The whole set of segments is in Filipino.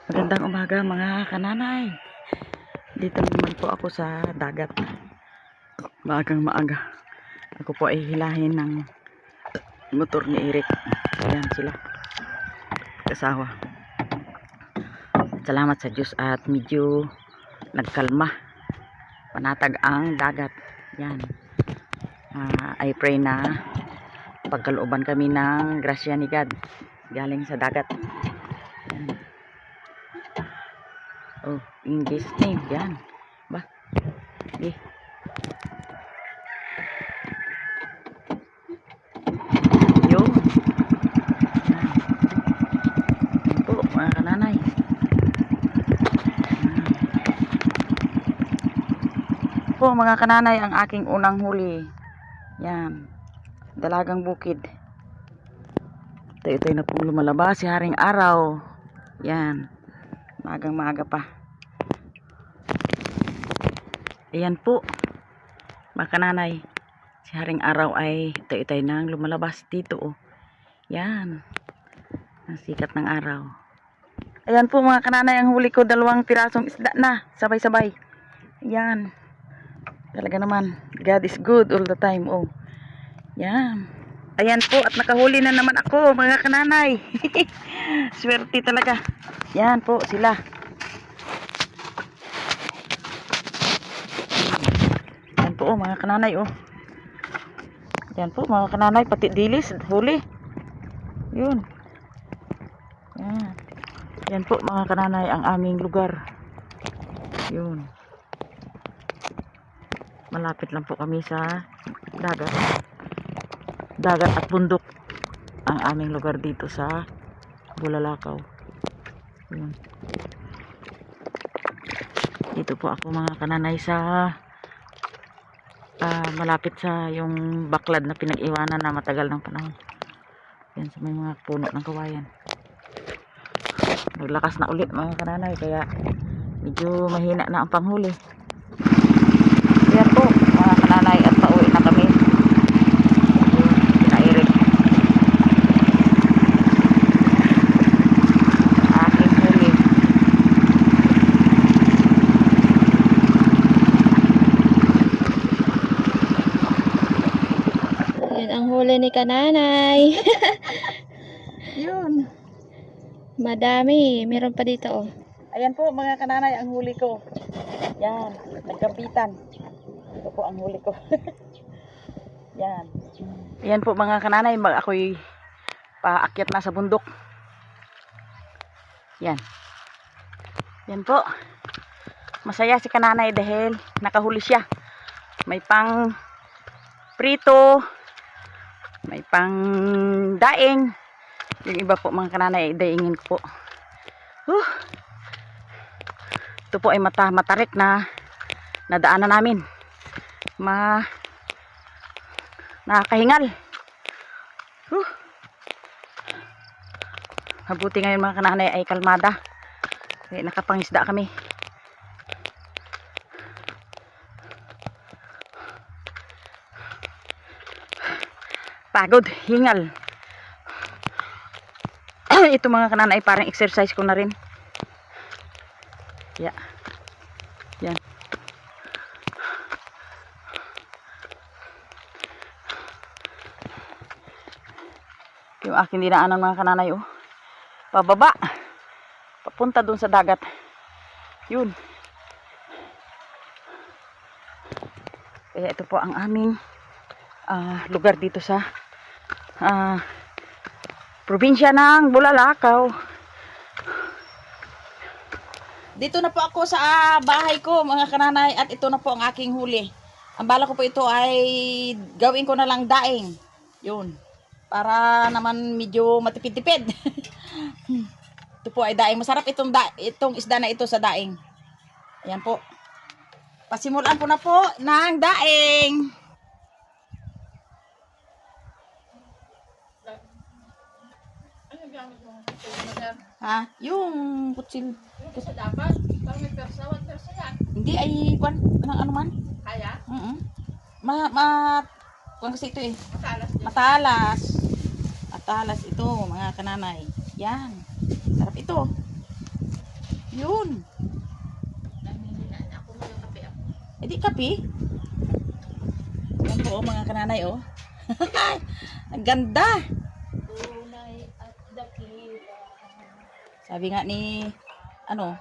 Magandang umaga mga kananay. Dito naman po ako sa dagat. Maagang maaga. Ako po ay hilahin ng motor ni Eric. Ayan sila. Kasawa. Salamat sa Diyos at medyo nagkalma. Panatag ang dagat. Yan. I pray na pagkalooban kami ng grasya ni God. Galing sa dagat. Yan. Oh, in Jesus name, yan. Ba? Okay. Yun. Yan po, mga kananay. Po, mga kananay, ang aking unang huli. Yan. Dalagang bukid. Ito na pong lumalabas si Haring Araw. Yan. Maagang maaga pa. Ayan po, mga kananay, si Haring Araw ay itay nang lumalabas dito. Oh. Yan, ang sikat ng araw. Ayan po mga kananay, ang huli ko 2 pirasong isda na, sabay-sabay. Yan, talaga naman, God is good all the time. Oh. Yan, ayan po, at nakahuli na naman ako mga kananay. Swerte talaga. Yan po sila. Po mga kananay, oh. Yan po mga kananay, pati dilis huli. Yun. Yan po mga kananay, ang aming lugar. Yun. Malapit lang po kami sa dagat. Dagat at bundok ang aming lugar dito sa Bulalakaw. Yun. Dito po ako mga kananay sa malapit sa yung baklad na pinag-iwanan na matagal ng panahon. Yan sa may mga puno ng kawayan. Naglakas na ulit mga kananay, kaya medyo mahina na ang panghuli. Yan po mga kananay, at pauwi na kami. Pinairik aking huli. Yan ang huli ni kananay. Yun. Madami. Meron pa dito, oh. Ayan po mga kananay, ang huli ko. Yan, nagkampitan. Ito po ang huli ko. Yan. Ayan po mga kananay, ako'y paakyat na sa bundok. Yan. Yan po. Masaya si kananay dahil nakahuli siya. May pang prito, may pang daing. Yung iba po mga kananay, daingin ko po. Ito po ay matarik na nadaanan namin. Nakakahingal. Mabuti ngayon mga kananay ay kalmada. Kaya nakapangisda kami. Pagod, hingal. Ito mga kananay ay parang exercise ko na rin. Yeah. Yan. Yung aking dinaanan mga kananay, oh. Pababa. Papunta dun sa dagat. Yun. Kaya ito po ang aming lugar dito sa probinsya ng Bulalakaw. Dito na po ako sa bahay ko mga kananay, at ito na po ang aking huli. Ang bala ko po ito ay gawin ko na lang daing. Yun. Para naman medyo matipid-tipid. Ito po ay daing. Masarap itong isda na ito sa daing. Ayan po. Pasimulan ko na po ng daing. Ha? Yung kutsil. Kasi dapat, pag may persa, wag persa yan. Hindi ay kwan ng ano man. Kaya? Kwan kasi ito eh. Matalas din. Matalas. Matalas ito mga kananay. Yan. Sarap ito. Hindi kape. Yan po, mga kananay, oh. Ang ganda. Tunay at dakila. Sabi nga ni, ano,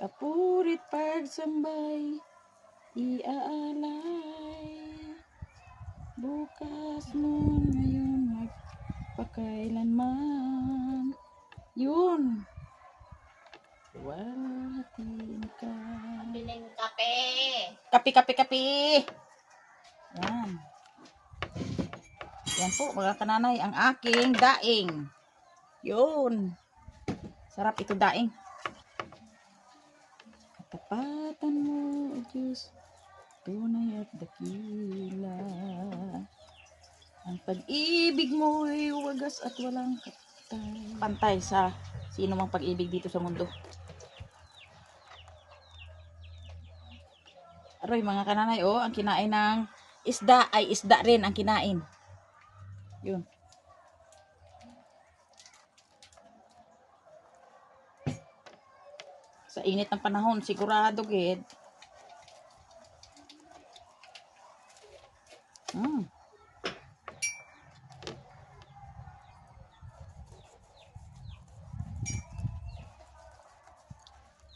kapurit pagsambay, iaalay. Bukas mo ngayon magpakailanman. Yun. Walhatiin ka. Piling kape. Kapi, kapi, kapi. Yan. Yan po, mga kananay, ang aking daing. Yun. Sarap ito daing. Katapatan mo, O Diyos, tunay at dakila. Ang pag-ibig mo ay wagas at walang katay. Pantay sa sino mang pag-ibig dito sa mundo. Aroy, mga kananay, oh, ang kinain ng isda ay isda rin ang kinain. Yun. Sa init ng panahon, sigurado, gid.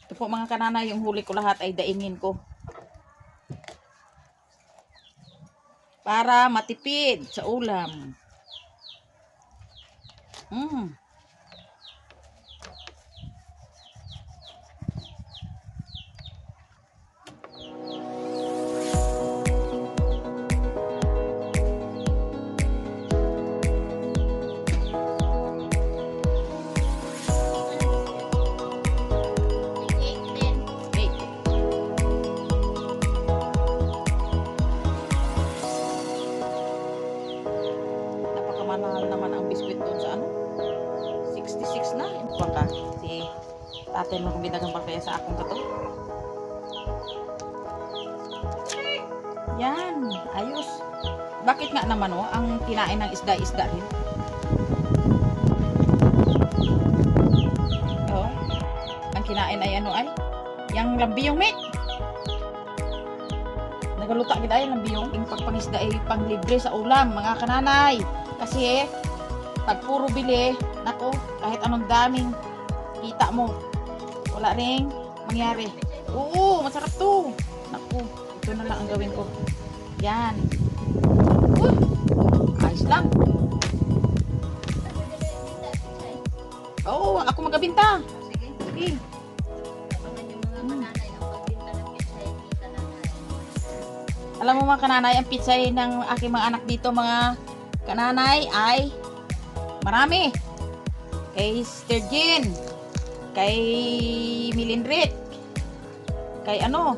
Ito po, mga kananay, yung huli ko lahat ay daingin ko. Para matipid sa ulam. Wait. Napakamahal naman ang biskwit doon sa ano? 66 na. Baka si tatay mo kung binagambar kaya sa akong kato. Yan, ayos. Bakit nga naman, oh, ang kinain ng isda-isda rin? Oh, ang kinain ay ano ay? Yang lambiyong, mate. Nagaluta kita ay lambiyong. Yung pagpangisda ay panglibre sa ulam, mga kananay. Kasi pag puro bili, nako, kahit anong daming kita mo, wala ring mangyari. Oo, masarap to. Naku, ito na lang ang gawin ko. Yan. Ayos lang. Oo, ako magabinta. Sige. Okay. Abangan yung mga mananay ang pagbinta ng pizza. Kita na tayo. Alam mo, mga kananay, ang pizza ng aking mga anak dito, mga kananay, ay marami. Kay Sister Jean, kay Milindrit, kay ano,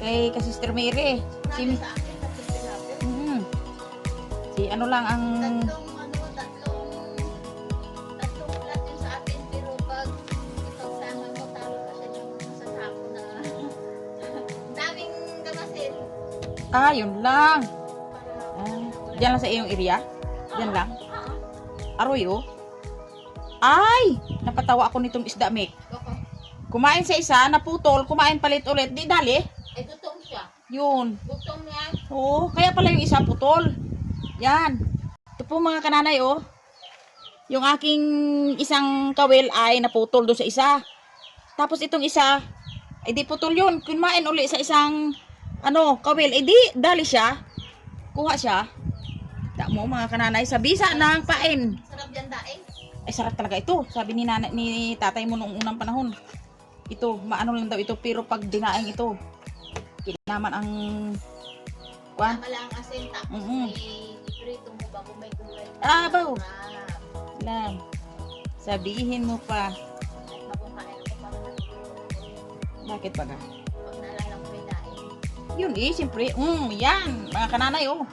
kay Sister Mary, si, Marami sa akin at sa Pilapil. si ano lang ang, Tatlong plat yun sa atin, pero pag ipagsama mo, talo kasi yung sa sako na daming gamasin. yun lang. Diyan lang sa iyong area? Diyan lang? Aroy, oh. Ay! Napatawa ako nitong isda, Mek. Bako. Kumain sa isa, naputol, kumain palit ulit, di dali. Eh, gutom siya. Yun. Gutom niya. Oo, kaya pala yung isa putol. Yan. Ito po, mga kananay, oh. Yung aking isang kawil ay naputol doon sa isa. Tapos itong isa, ay di putol yun. Kumain uli sa isang, ano, kawil. Eh di, dali siya. Kuha siya. Tak mo, mga kananay, sa bisa ng pain. Sarap yan daing. Ay, sarap talaga ito. Sabi ni tatay mo nung unang panahon. Ito, maano lang daw ito. Pero pag dinaing ito, kinaman ang kwan. Tama lang ang asin. Tapos may iprito mo ba kung may gulay. Baw. Sarap. Lang. Sabihin mo pa. Kahit makukain ako para natutulog. Bakit ba ka? Pag naalala ko may daing. Yun siyempre. Yan. Mga kananay, oh.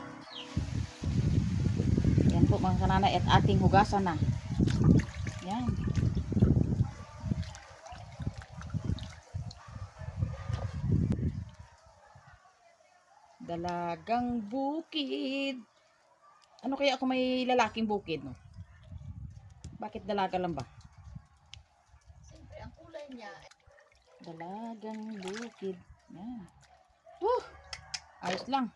Yan po, mga kananay. At ating hugasan na. Yan. Dalagang bukid. Ano kaya ako may lalaking bukid, no? Bakit dalaga lang ba? Siyempre, ang kulay niya. Dalagang bukid. Yan. Woo! Ayos lang.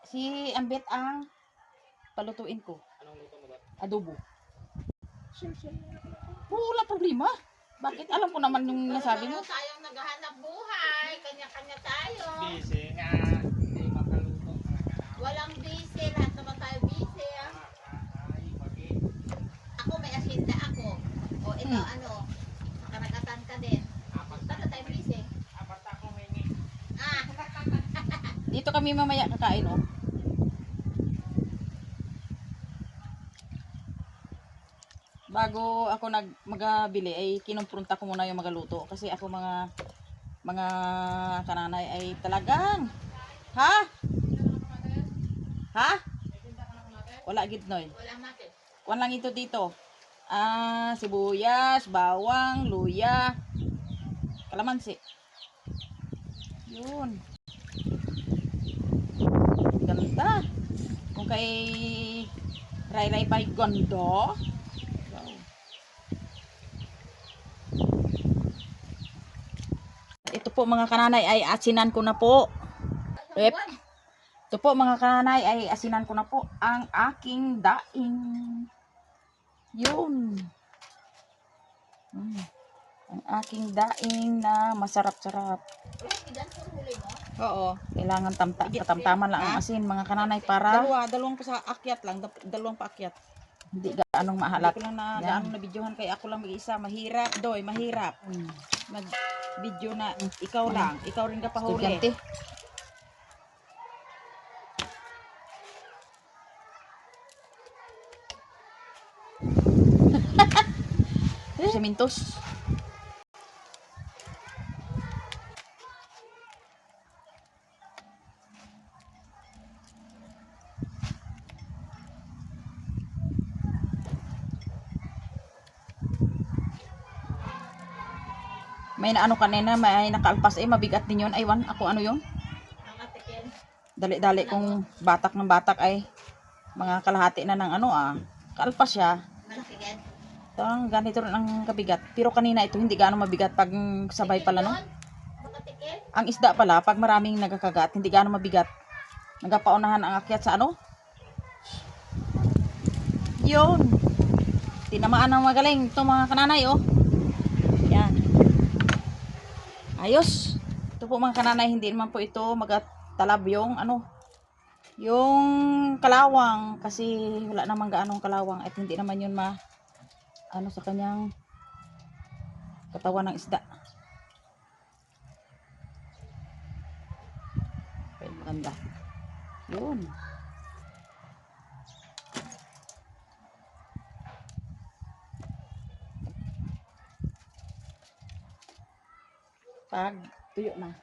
Si Ambet ang palutuin ko. Anong luto mo ba? Adobo. Wala problema. Bakit? Alam ko naman yung nasabi mo. Pero tayong naghahanap buhay. Kanya-kanya tayo. Busy nga. Hindi makaluto. Walang busy. Lahat naman tayo busy. Ah. Ay, bakit? Ako may asinda ako. O ikaw ano? Karagatan ka din. Basta tayo busy. Apat ako may Ah. Dito kami mamaya kakain, oh. Bago ako magabili ay kinumpronta ko muna yung magaluto kasi ako mga kananay ay talagang ha? Wala gid noy. Wala natin. Kuan lang ito dito. Sibuyas, bawang, luya, kalamansi. Yun. Ganda. Kung kay Ray Ray Gondo. Wow. Ito po mga kananay ay asinan ko na po. Rep. Ito po mga kananay ay asinan ko na po ang aking daing. Yun. Ang aking daing na masarap-sarap. Ilan po huli mo? Oo. Kailangan katamtaman lang ang asin mga kananay para dalawang pa sa akyat lang, dalawang pa akyat. Hindi gaanong mahalat. Hindi ko lang na gaanong na videohan kaya ako lang mag-isa. Mahirap, Doy, mahirap. Nag-video na ikaw lang. Ikaw rin ka pahuli. Estudyante. Sementos. May naano kanina, may nakaalpas mabigat din yun. Aywan, ako ano yun? Ang atikin. Dali-dali kung batak ng batak ay mga kalahati na ng kaalpas siya. Malakigan. Ang ganito rin ang kabigat. Pero kanina ito hindi gaano mabigat pag sabay pala, no? Makatikin. Ang isda pala, pag maraming nagkakagat, hindi gaano mabigat. Nagpaunahan ang akyat sa ano? Yun. Tinamaan ng magaling. Ito mga kananay, oh. Yan. Ayos. Ito po mga kananay, hindi naman po ito magatalab yung yung kalawang. Kasi wala namang gaanong kalawang at hindi naman yun sa kanyang katawan ng isda. Okay, maganda. Yun. Pag tuyo na.